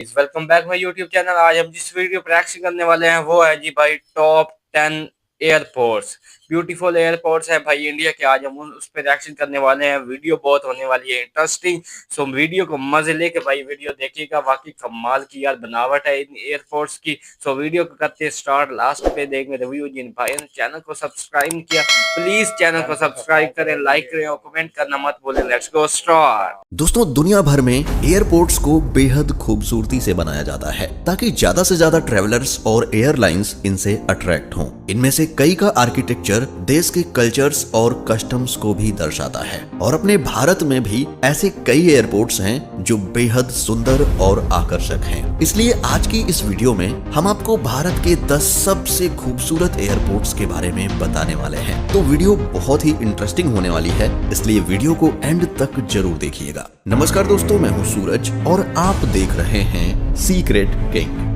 Welcome back my YouTube channel. आज हम जिस वीडियो पर रिएक्शन करने वाले हैं वो है जी भाई टॉप 10 एयरपोर्ट्स। ब्यूटीफुल एयरपोर्ट्स है भाई इंडिया के। आज हम उस पर रिएक्शन करने वाले हैं। वीडियो बहुत होने वाली है इंटरेस्टिंग। सो वीडियो को मजे लेके भाई वीडियो देखिएगा। वाकई कमाल की यार बनावट है इन एयरपोर्ट्स की। सो वीडियो को करते स्टार्ट, लास्ट पे देखेंगे रिव्यू। जिन भाई ने चैनल को सब्सक्राइब नहीं किया प्लीज चैनल को सब्सक्राइब करें, लाइक करें और कमेंट करना मत भूलें। Let's go start. दोस्तों, दुनिया भर में एयरपोर्ट्स को बेहद खूबसूरती से बनाया जाता है ताकि ज्यादा से ज्यादा ट्रेवलर्स और एयरलाइंस इनसे अट्रैक्ट हों। इनमें से कई का आर्किटेक्चर देश के कल्चर्स और कस्टम्स को भी दर्शाता है और अपने भारत में भी ऐसे कई एयरपोर्ट्स हैं जो बेहद सुंदर और आकर्षक हैं। इसलिए आज की इस वीडियो में हम आपको भारत के 10 सबसे खूबसूरत एयरपोर्ट्स के बारे में बताने वाले हैं। तो वीडियो बहुत ही इंटरेस्टिंग होने वाली है, इसलिए वीडियो को एंड तक जरूर देखिएगा। नमस्कार दोस्तों, मैं हूं सूरज और आप देख रहे हैं secret king.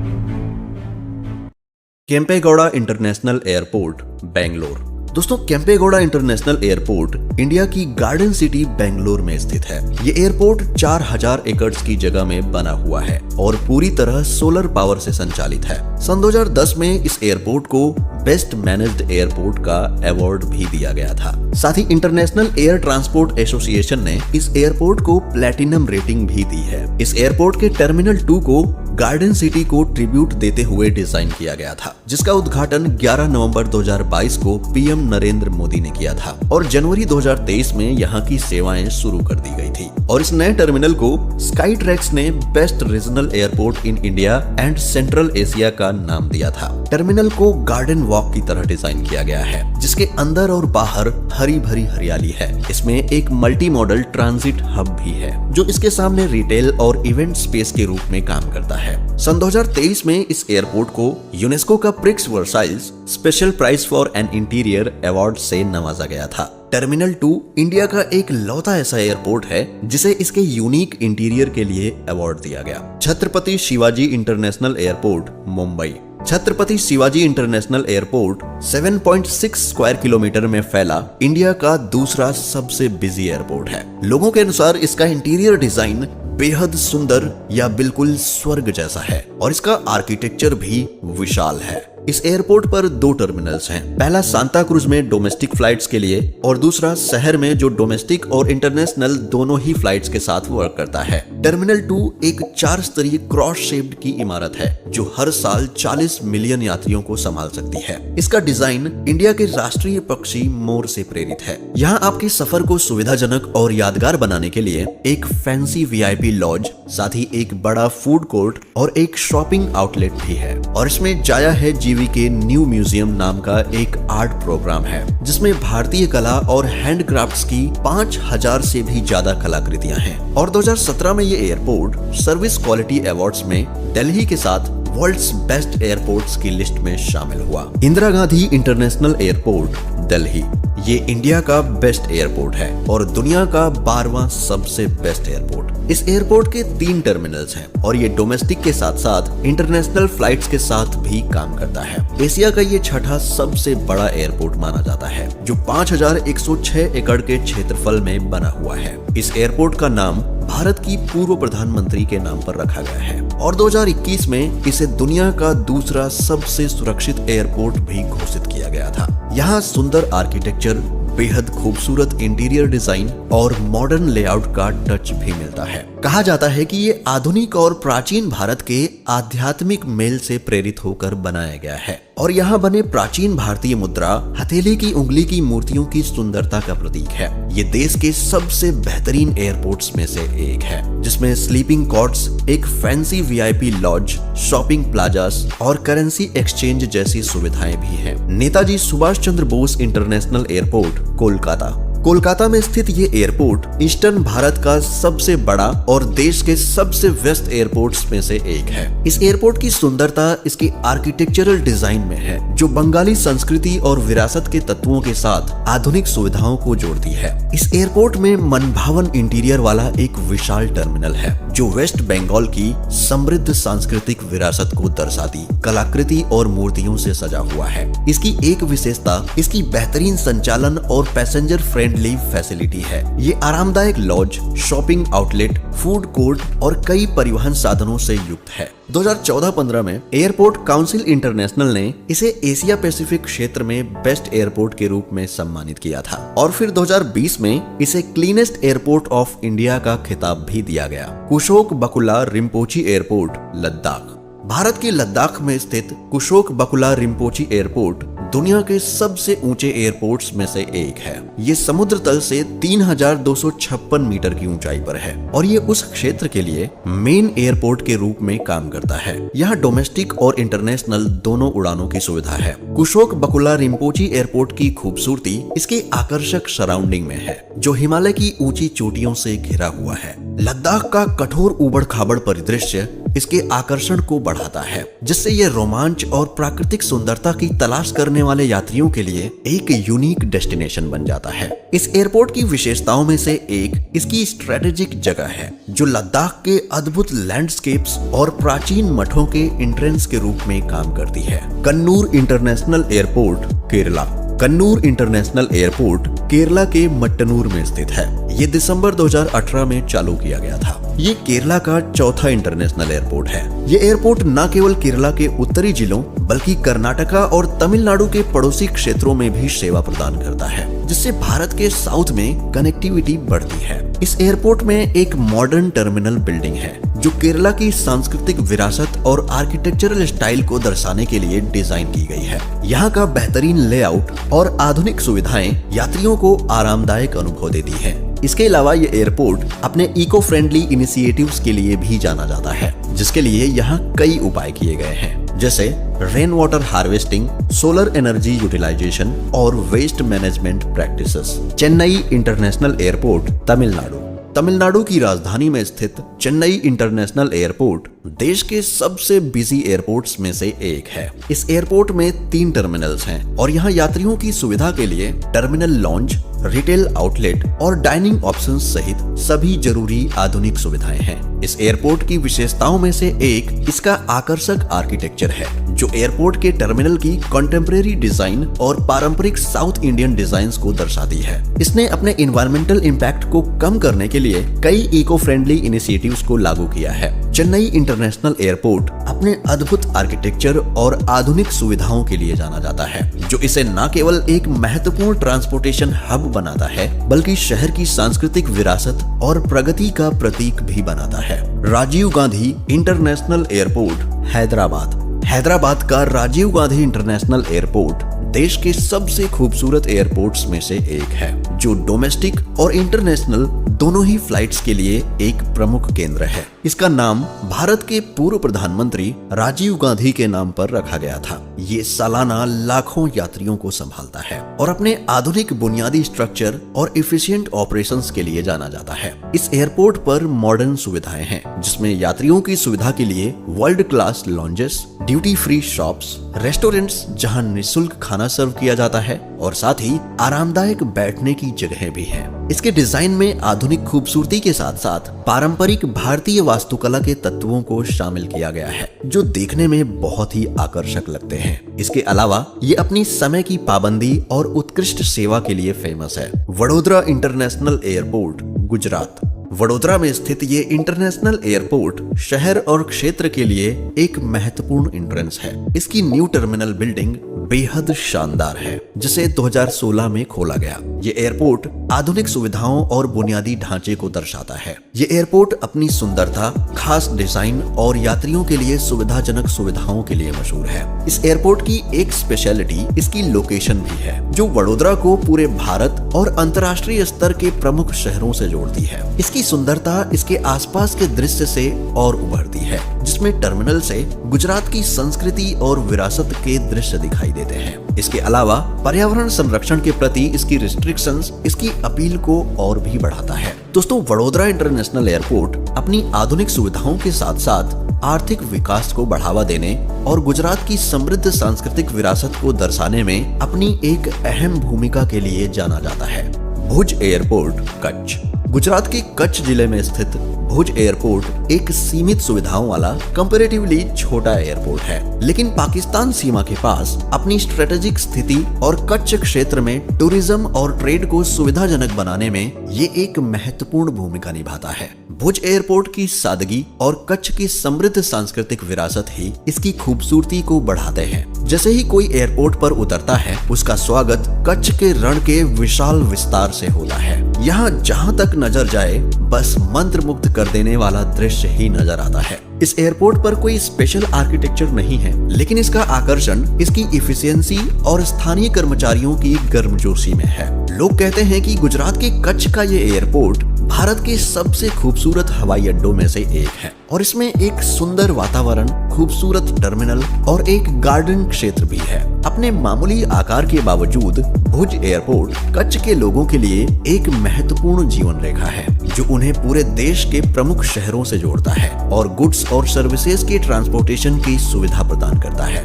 Kempegowda international airport, Bangalore. दोस्तों, केम्पेगौड़ा इंटरनेशनल एयरपोर्ट इंडिया की गार्डन सिटी बेंगलोर में स्थित है। ये एयरपोर्ट 4000 एकड़ की जगह में बना हुआ है और पूरी तरह सोलर पावर से संचालित है। सन 2010 में इस एयरपोर्ट को बेस्ट मैनेज्ड एयरपोर्ट का अवार्ड भी दिया गया था। साथ ही इंटरनेशनल एयर ट्रांसपोर्ट एसोसिएशन ने इस एयरपोर्ट को प्लैटिनम रेटिंग भी दी है। इस एयरपोर्ट के टर्मिनल 2 को गार्डन सिटी को ट्रिब्यूट देते हुए डिजाइन किया गया था, जिसका उद्घाटन 11 नवंबर 2022 को पीएम नरेंद्र मोदी ने किया था और जनवरी 2023 में यहाँ की सेवाएं शुरू कर दी गई थी। और इस नए टर्मिनल को स्काईट्रैक्स ने best regional airport in India and central Asia का नाम दिया था। टर्मिनल को गार्डन वॉक की तरह डिजाइन किया गया है, जिसके अंदर और बाहर हरी भरी हरियाली है। इसमें एक मल्टी मॉडल ट्रांजिट हब भी है जो इसके सामने रिटेल और इवेंट स्पेस के रूप में काम करता है। सन 2023 में इस एयरपोर्ट को यूनेस्को का Prix Versailles special prize for an interior award से नवाजा गया था। टर्मिनल 2 इंडिया का एक लौता ऐसा एयरपोर्ट है जिसे इसके यूनिक इंटीरियर के लिए अवार्ड दिया गया। Chhatrapati Shivaji international airport, Mumbai. Chhatrapati Shivaji international airport 7.6 square kilometre में फैला इंडिया का दूसरा सबसे बिजी एयरपोर्ट है। लोगों के अनुसार इसका इंटीरियर डिजाइन बेहद सुंदर या बिल्कुल स्वर्ग जैसा है और इसका आर्किटेक्चर भी विशाल है। इस एयरपोर्ट पर 2 टर्मिनल्स हैं। पहला सांता क्रूज में डोमेस्टिक फ्लाइट्स के लिए और दूसरा शहर में जो डोमेस्टिक और इंटरनेशनल दोनों ही फ्लाइट्स के साथ वर्क करता है। टर्मिनल 2 एक 4 स्तरीय क्रॉस शेप्ड की इमारत है जो हर साल 40 मिलियन यात्रियों को संभाल सकती है। इसका डिजाइन इंडिया के राष्ट्रीय पक्षी मोर से प्रेरित है। यहाँ आपके सफर को सुविधाजनक और यादगार बनाने के लिए एक फैंसी वीआईपी लॉज, साथ ही एक बड़ा फूड कोर्ट और एक शॉपिंग आउटलेट भी है। और इसमें जाया है के न्यू म्यूजियम नाम का एक आर्ट प्रोग्राम है जिसमें भारतीय कला और हैंडक्राफ्ट्स की 5000 से भी ज्यादा कलाकृतियां हैं। और 2017 में ये एयरपोर्ट सर्विस क्वालिटी अवार्ड्स में दिल्ली के साथ वर्ल्ड्स बेस्ट एयरपोर्ट्स की लिस्ट में शामिल हुआ। Indira Gandhi international airport, Delhi. ये इंडिया का बेस्ट एयरपोर्ट है और दुनिया का 12वां सबसे बेस्ट एयरपोर्ट। इस एयरपोर्ट के 3 टर्मिनल्स हैं और ये डोमेस्टिक के साथ साथ इंटरनेशनल फ्लाइट्स के साथ भी काम करता है। एशिया का ये 6ठा सबसे बड़ा एयरपोर्ट माना जाता है जो 5106 एकड़ के क्षेत्रफल में बना हुआ है। इस एयरपोर्ट का नाम भारत की पूर्व प्रधानमंत्री के नाम पर रखा गया है और 2021 में इसे दुनिया का दूसरा सबसे सुरक्षित एयरपोर्ट भी घोषित किया गया था। यहाँ सुंदर आर्किटेक्चर, बेहद खूबसूरत इंटीरियर डिजाइन और मॉडर्न लेआउट का टच भी मिलता है। कहा जाता है कि ये आधुनिक और प्राचीन भारत के आध्यात्मिक मेल से प्रेरित होकर बनाया गया है और यहाँ बने प्राचीन भारतीय मुद्रा हथेली की उंगली की मूर्तियों की सुंदरता का प्रतीक है। ये देश के सबसे बेहतरीन एयरपोर्ट्स में से एक है जिसमें स्लीपिंग कॉट्स, एक fancy VIP laws, shopping plazas और करेंसी एक्सचेंज जैसी सुविधाएं भी हैं। Netaji Subhash Chandra Bose international airport, Kolkata. कोलकाता में स्थित ये एयरपोर्ट ईस्टर्न भारत का सबसे बड़ा और देश के सबसे व्यस्त एयरपोर्ट्स में से एक है। इस एयरपोर्ट की सुंदरता इसकी आर्किटेक्चरल डिजाइन में है जो बंगाली संस्कृति और विरासत के तत्वों के साथ आधुनिक सुविधाओं को जोड़ती है। इस एयरपोर्ट में मनभावन इंटीरियर वाला एक विशाल टर्मिनल है जो वेस्ट बंगाल की समृद्ध सांस्कृतिक विरासत को दर्शाती कलाकृति और मूर्तियों से सजा हुआ है। इसकी एक विशेषता इसकी बेहतरीन संचालन और पैसेंजर फ्रेंडली फ्रेंडली फैसिलिटी है। ये आरामदायक lodge, shopping outlet, food court और कई परिवहन साधनों से युक्त है। 2014-15 में एयरपोर्ट काउंसिल इंटरनेशनल ने इसे एशिया पैसिफिक क्षेत्र में बेस्ट एयरपोर्ट के रूप में सम्मानित किया था और फिर 2020 में इसे क्लीनेस्ट एयरपोर्ट ऑफ इंडिया का खिताब भी दिया गया। कुशोक बकुला रिम्पोची एयरपोर्ट, लद्दाख। भारत के लद्दाख में स्थित कुशोक बकुला रिम्पोची एयरपोर्ट दुनिया के सबसे ऊंचे एयरपोर्ट्स में से एक है। ये समुद्र तल से 3256 मीटर की ऊंचाई पर है और ये उस क्षेत्र के लिए मेन एयरपोर्ट के रूप में काम करता है। यहाँ डोमेस्टिक और इंटरनेशनल दोनों उड़ानों की सुविधा है। कुशोक बकुला रिम्पोची एयरपोर्ट की खूबसूरती इसके आकर्षक सराउंडिंग में है, जो हिमालय की ऊंची चोटियों से घिरा हुआ है। लद्दाख का कठोर ऊबड़ खाबड़ परिदृश्य इसके आकर्षण को बढ़ाता है, जिससे ये रोमांच और प्राकृतिक सुंदरता की तलाश करने वाले यात्रियों के लिए एक यूनिक डेस्टिनेशन बन जाता है। इस एयरपोर्ट की विशेषताओं में से एक इसकी स्ट्रेटेजिक जगह है, जो लद्दाख के अद्भुत लैंडस्केप्स और प्राचीन मठों के एंट्रेंस के रूप में काम करती है। Kannur international airport, Kerala. Kannur international airport Kerala के मट्टनूर में स्थित है। ये दिसंबर 2018 में चालू किया गया था। ये केरला का चौथा इंटरनेशनल एयरपोर्ट है। ये एयरपोर्ट न केवल केरला के उत्तरी जिलों बल्कि कर्नाटका और तमिलनाडु के पड़ोसी क्षेत्रों में भी सेवा प्रदान करता है, जिससे भारत के साउथ में कनेक्टिविटी बढ़ती है। इस एयरपोर्ट में एक मॉडर्न टर्मिनल बिल्डिंग है, जो केरला की सांस्कृतिक विरासत और आर्किटेक्चरल स्टाइल को दर्शाने के लिए डिजाइन की गई है। यहाँ का बेहतरीन लेआउट और आधुनिक सुविधाएं यात्रियों को आरामदायक अनुभव देती है। इसके अलावा ये एयरपोर्ट अपने इको फ्रेंडली इनिशिएटिव्स के लिए भी जाना जाता है, जिसके लिए यहाँ कई उपाय किए गए हैं, जैसे rain water harvesting, solar energy utilisation और waste management practices. Chennai international airport, Tamil Nadu. Tamil Nadu की राजधानी में स्थित चेन्नई इंटरनेशनल एयरपोर्ट देश के सबसे बिजी एयरपोर्ट्स में से एक है। इस एयरपोर्ट में 3 टर्मिनल्स हैं और यहाँ यात्रियों की सुविधा के लिए टर्मिनल लॉन्ज, रिटेल आउटलेट और डाइनिंग ऑप्शंस सहित सभी जरूरी आधुनिक सुविधाएं हैं। इस एयरपोर्ट की विशेषताओं में से एक इसका आकर्षक आर्किटेक्चर है, जो एयरपोर्ट के टर्मिनल की कंटेम्परेरी डिजाइन और पारंपरिक साउथ इंडियन डिजाइन्स को दर्शाती है। इसने अपने इन्वायरमेंटल इम्पैक्ट को कम करने के लिए कई इको फ्रेंडली इनिशिएटिव्स को लागू किया है। चेन्नई इंटरनेशनल एयरपोर्ट अपने अद्भुत आर्किटेक्चर और आधुनिक सुविधाओं के लिए जाना जाता है, जो इसे न केवल एक महत्वपूर्ण ट्रांसपोर्टेशन हब बनाता है, बल्कि शहर की सांस्कृतिक विरासत और प्रगति का प्रतीक भी बनाता है। Rajiv Gandhi international airport, Hyderabad. हैदराबाद का राजीव गांधी इंटरनेशनल एयरपोर्ट देश के सबसे खूबसूरत एयरपोर्ट्स में से एक है, जो डोमेस्टिक और इंटरनेशनल दोनों ही फ्लाइट्स के लिए एक प्रमुख केंद्र है। इसका नाम भारत के पूर्व प्रधानमंत्री राजीव गांधी के नाम पर रखा गया था। ये सालाना लाखों यात्रियों को संभालता है और अपने आधुनिक बुनियादी स्ट्रक्चर और एफिशिएंट ऑपरेशंस के लिए जाना जाता है। इस एयरपोर्ट पर मॉडर्न सुविधाएं हैं, जिसमें यात्रियों की सुविधा के लिए world class lounges, duty free shops, restaurants जहां निःशुल्क खाना सर्व किया जाता है और साथ ही आरामदायक बैठने की जगह भी है। इसके डिजाइन में आधुनिक खूबसूरती के साथ साथ पारंपरिक भारतीय वास्तुकला के तत्वों को शामिल किया गया है, जो देखने में बहुत ही आकर्षक लगते हैं। इसके अलावा ये अपनी समय की पाबंदी और उत्कृष्ट सेवा के लिए फेमस है। Vadodara international airport, Gujarat. वडोदरा में स्थित ये इंटरनेशनल एयरपोर्ट शहर और क्षेत्र के लिए एक महत्वपूर्ण एंट्रेंस है। इसकी न्यू टर्मिनल बिल्डिंग बेहद शानदार है, जिसे 2016 में खोला गया। ये एयरपोर्ट आधुनिक सुविधाओं और बुनियादी ढांचे को दर्शाता है। ये एयरपोर्ट अपनी सुंदरता, खास डिजाइन और यात्रियों के लिए सुविधाजनक सुविधाओं के लिए मशहूर है। इस एयरपोर्ट की एक स्पेशलिटी इसकी लोकेशन भी है, जो वडोदरा को पूरे भारत और अंतर्राष्ट्रीय स्तर के प्रमुख शहरों से जोड़ती है। इसकी सुंदरता इसके आसपास के दृश्य से और उभरती है, जिसमें टर्मिनल से गुजरात की संस्कृति और विरासत के दृश्य दिखाई देते हैं। इसके अलावा पर्यावरण संरक्षण के प्रति इसकी रिस्ट्रिक्शंस इसकी अपील को और भी बढ़ाता है। दोस्तों, वडोदरा इंटरनेशनल एयरपोर्ट अपनी आधुनिक सुविधाओं के साथ साथ आर्थिक विकास को बढ़ावा देने और गुजरात की समृद्ध सांस्कृतिक विरासत को दर्शाने में अपनी एक अहम भूमिका के लिए जाना जाता है। भुज एयरपोर्ट, कच्छ। गुजरात के कच्छ जिले में स्थित भुज एयरपोर्ट एक सीमित सुविधाओं वाला कंपैरेटिवली छोटा एयरपोर्ट है, लेकिन पाकिस्तान सीमा के पास अपनी स्ट्रेटेजिक स्थिति और कच्छ क्षेत्र में टूरिज्म और ट्रेड को सुविधाजनक बनाने में ये एक महत्वपूर्ण भूमिका निभाता है। भुज एयरपोर्ट की सादगी और कच्छ की समृद्ध सांस्कृतिक विरासत ही इसकी खूबसूरती को बढ़ाते हैं। जैसे ही कोई एयरपोर्ट पर उतरता है, उसका स्वागत कच्छ के रण के विशाल विस्तार से होता है। यहाँ जहाँ तक नजर जाए बस मंत्रमुग्ध कर देने वाला दृश्य ही नजर आता है। इस एयरपोर्ट पर कोई स्पेशल आर्किटेक्चर नहीं है, लेकिन इसका आकर्षण इसकी इफिशियंसी और स्थानीय कर्मचारियों की गर्मजोशी में है। लोग कहते हैं कि गुजरात के कच्छ का ये एयरपोर्ट भारत के सबसे खूबसूरत हवाई अड्डों में से एक है और इसमें एक सुंदर वातावरण, खूबसूरत टर्मिनल और एक गार्डन क्षेत्र भी है। अपने मामूली आकार के बावजूद भुज एयरपोर्ट कच्छ के लोगों के लिए एक महत्वपूर्ण जीवन रेखा है, जो उन्हें पूरे देश के प्रमुख शहरों से जोड़ता है और गुड्स और सर्विसेज के ट्रांसपोर्टेशन की सुविधा प्रदान करता है।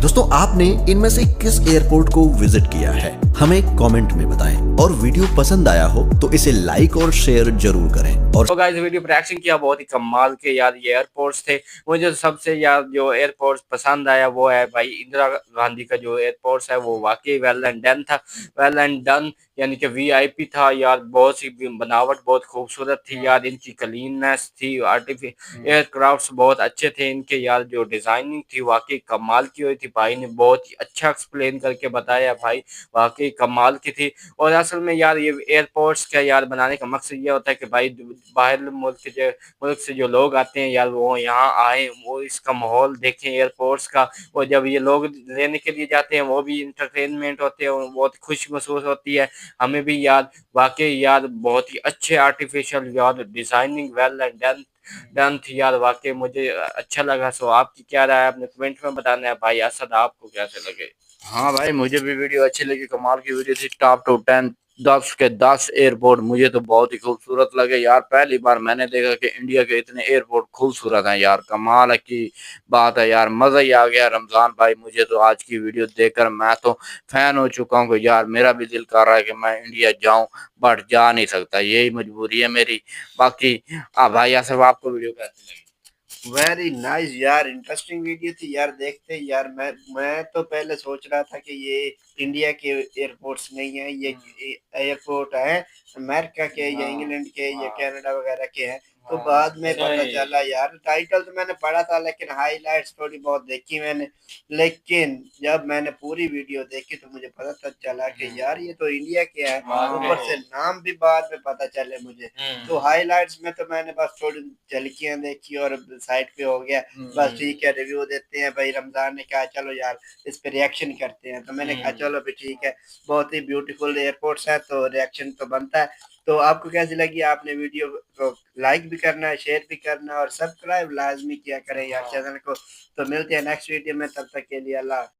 दोस्तों, आपने इनमें से किस एयरपोर्ट को विजिट किया है, हमें कमेंट में बताएं और वीडियो पसंद आया हो तो इसे लाइक और शेयर जरूर करें। और तो गाइस, वीडियो पर रिएक्शन किया, बहुत ही कमाल के यार ये एयरपोर्ट्स थे। मुझे सबसे यार जो एयरपोर्ट्स पसंद आया वो है भाई इंदिरा गांधी का जो एयरपोर्ट्स है, वो वाकई वेल एंड डन था, वेल एंड डन यानी कि वीआईपी था यार। बहुत सी बनावट बहुत खूबसूरत थी यार, इनकी क्लीननेस थी, एयरक्राफ्ट्स बहुत अच्छे थे इनके यार, जो डिजाइनिंग थी वाकई कमाल की हुई थी। भाई ने बहुत ही अच्छा एक्सप्लेन करके बताया भाई, वाकई कमाल की थी। और असल में यार ये एयरपोर्ट्स का यार बनाने का मकसद ये होता है कि भाई बाहर मुल्क से जो लोग आते हैं यार, वो यहाँ आए, वो इसका माहौल देखें एयरपोर्ट्स का। और जब ये लोग लेने के लिए जाते हैं वो भी इंटरटेनमेंट होते हैं और बहुत खुश महसूस होती है हमें भी यार। वाकई यार बहुत ही अच्छे आर्टिफिशियल यार डिजाइनिंग वेल एंड डन थी यार, वाकई मुझे अच्छा लगा। सो आपकी क्या राय है आपने कमेंट में बताना है भाई। असद, आपको कैसे लगे? हाँ भाई, मुझे भी वीडियो अच्छी लगी, कमाल की वीडियो थी। टॉप टू 10 10 के 10 एयरपोर्ट मुझे तो बहुत ही खूबसूरत लगे यार। पहली बार मैंने देखा कि इंडिया के इतने एयरपोर्ट खूबसूरत हैं यार, कमाल की बात है यार, मजा ही आ गया। रमजान भाई, मुझे तो आज की वीडियो देखकर मैं तो फैन हो चुका हूँ कि यार मेरा भी दिल कर रहा है कि मैं इंडिया जाऊं, बट जा नहीं सकता, यही मजबूरी है मेरी। बाकी भाई ऐसे आपको वीडियो कैसी लगी? वेरी नाइस यार, इंटरेस्टिंग वीडियो थी यार। देखते यार, मैं तो पहले सोच रहा था कि ये इंडिया के एयरपोर्ट्स नहीं है, ये एयरपोर्ट है अमेरिका के या इंग्लैंड के या कनाडा वगैरह के हैं। तो बाद में पता चला यार, टाइटल तो मैंने पढ़ा था लेकिन हाइलाइट्स थोड़ी बहुत देखी मैंने। लेकिन जब मैंने पूरी वीडियो देखी तो मुझे पता चला कि यार ये तो इंडिया के है, ऊपर से नाम भी बाद में पता चले मुझे। तो हाइलाइट्स में तो मैंने बस थोड़ी झलकियां देखी और साइड पे हो गया, बस ठीक है रिव्यू देते हैं भाई। रमजान ने कहा चलो यार इस पे रिएक्शन करते हैं, तो मैंने कहा चलो भी ठीक है, बहुत ही ब्यूटीफुल एयरपोर्ट्स है तो रिएक्शन तो बनता है। तो आपको कैसी लगी? आपने वीडियो को लाइक भी करना है, शेयर भी करना है और सब्सक्राइब लाजमी किया करें यार चैनल को। तो मिलते हैं नेक्स्ट वीडियो में, तब तक के लिए अल्लाह।